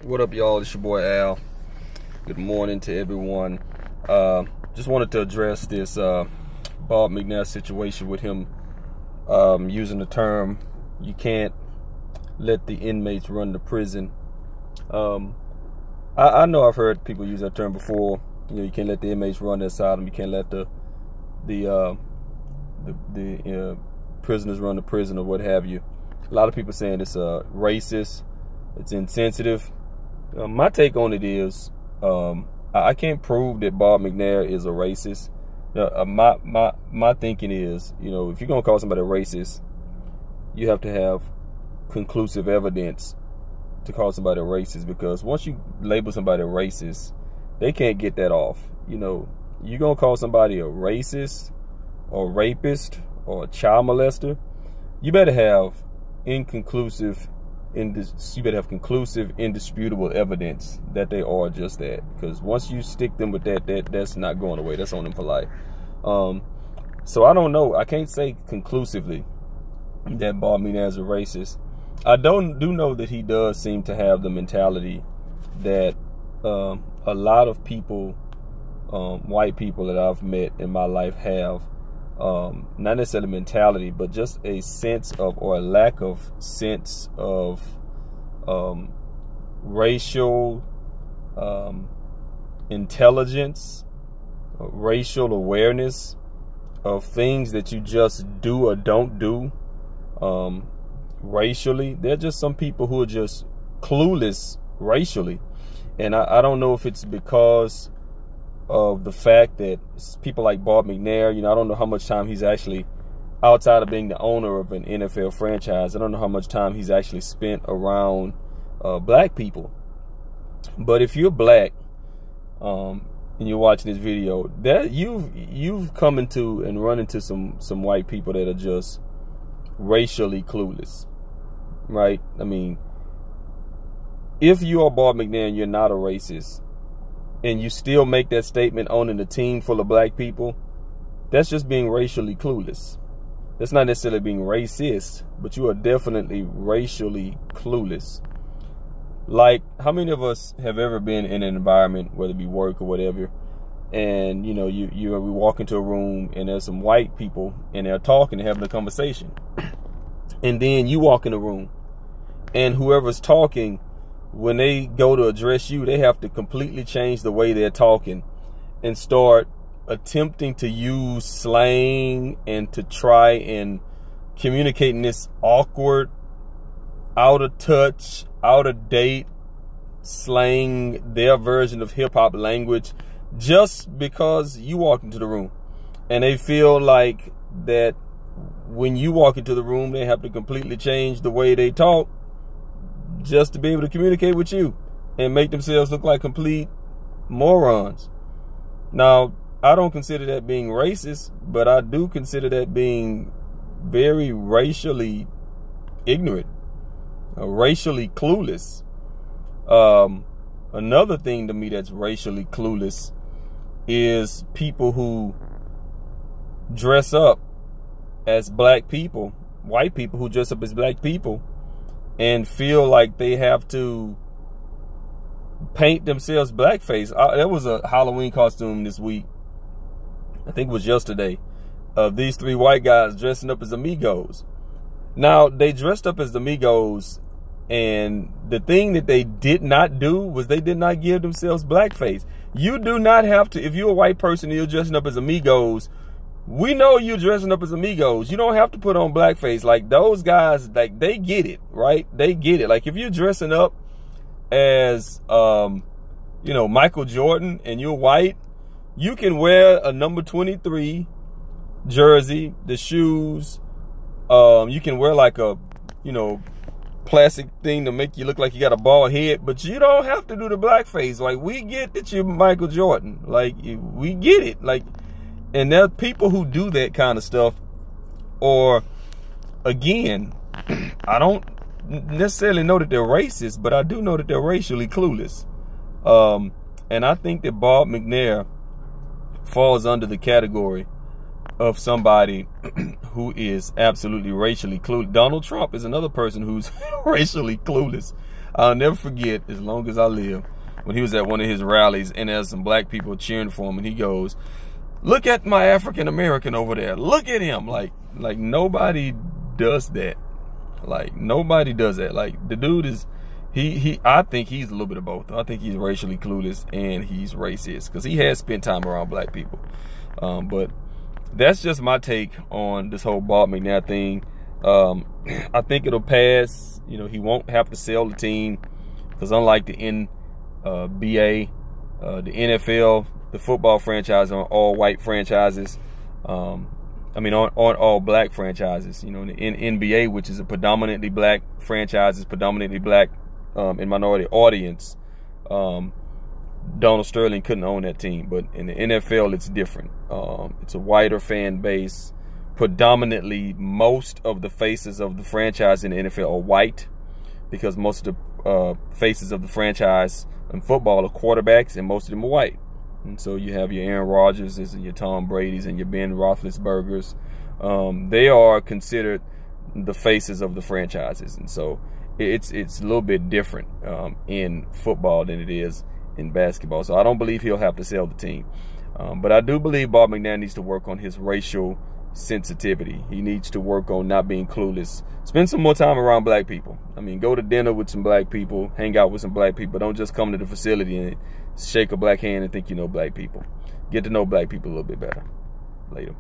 What up, y'all? It's your boy Al. Good morning to everyone. Just wanted to address this Bob McNair situation with him using the term, you can't let the inmates run the prison. I know I've heard people use that term before. You know, you can't let the inmates run their asylum. You can't let the prisoners run the prison or what have you. A lot of people saying it's racist, it's insensitive. My take on it is, I can't prove that Bob McNair is a racist. My thinking is, you know, if you're gonna call somebody a racist, you have to have conclusive evidence to call somebody a racist, because once you label somebody a racist, they can't get that off. You know, you're gonna call somebody a racist or rapist or a child molester, you better have conclusive, indisputable evidence that they are just that. Because once you stick them with that's not going away. That's on them for life. So I don't know. I can't say conclusively that Bob McNair is a racist. I do know that he does seem to have the mentality that a lot of people, white people that I've met in my life have. Not necessarily mentality, but just a sense of, or a lack of sense of racial intelligence, racial awareness of things that you just do or don't do racially. There are just some people who are just clueless racially, and I don't know if it's because of the fact that people like Bob McNair, you know, I don't know how much time he's actually, outside of being the owner of an NFL franchise, I don't know how much time he's actually spent around black people. But if you're black and you're watching this video, that you've come into and run into some white people that are just racially clueless, right? I mean, if you are Bob McNair and you're not a racist, and you still make that statement owning a team full of black people, that's just being racially clueless. That's not necessarily being racist, but you are definitely racially clueless. Like, how many of us have ever been in an environment, whether it be work or whatever, and you know, we walk into a room and there's some white people and they're talking and having a conversation, and then you walk in the room and whoever's talking, when they go to address you, they have to completely change the way they're talking and start attempting to use slang and to try and communicate in this awkward, out of touch, out of date slang, their version of hip hop language, just because you walked into the room. And they feel like that when you walk into the room, they have to completely change the way they talk just to be able to communicate with you and make themselves look like complete morons. Now, I don't consider that being racist, but I do consider that being very racially ignorant, racially clueless. Another thing to me that's racially clueless is people who dress up as black people, white people who dress up as black people, and feel like they have to paint themselves blackface. There was a Halloween costume this week, I think it was yesterday, of these three white guys dressing up as amigos. Now, they dressed up as amigos, and the thing that they did not do was they did not give themselves blackface. You do not have to, if you're a white person and you're dressing up as amigos, we know you dressing up as amigos. You don't have to put on blackface. Like, those guys, like, they get it, right? They get it. Like, if you're dressing up as, you know, Michael Jordan and you're white, you can wear a number 23 jersey, the shoes. You can wear like a, you know, plastic thing to make you look like you got a bald head, but you don't have to do the blackface. Like, we get that you're Michael Jordan. Like, we get it. Like, and there are people who do that kind of stuff. Or, again, I don't necessarily know that they're racist, but I do know that they're racially clueless. And I think that Bob McNair falls under the category of somebody who is absolutely racially clueless. Donald Trump is another person who's racially clueless. I'll never forget, as long as I live, when he was at one of his rallies and there's some black people cheering for him, and he goes, "Look at my African American over there. Look at him." Like nobody does that. Like nobody does that. Like the dude is, I think he's a little bit of both. I think he's racially clueless and he's racist because he has spent time around black people. But that's just my take on this whole Bob McNair thing. I think it'll pass. You know, he won't have to sell the team because unlike the NBA, the NFL, the football franchise are all white franchises. I mean, on all black franchises. You know, in NBA, which is a predominantly black franchise, is predominantly black and minority audience. Donald Sterling couldn't own that team, but in the NFL, it's different. It's a wider fan base. Predominantly, most of the faces of the franchise in the NFL are white because most of the faces of the franchise in football are quarterbacks, and most of them are white. And so you have your Aaron Rodgers and your Tom Brady's and your Ben Roethlisberger's. They are considered the faces of the franchises, and so it's a little bit different in football than it is in basketball. So I don't believe he'll have to sell the team, but I do believe Bob McNair needs to work on his racial sensitivity. He needs to work on not being clueless. Spend some more time around black people. I mean, go to dinner with some black people, hang out with some black people. Don't just come to the facility and shake a black hand and think you know black people. Get to know black people a little bit better. Later.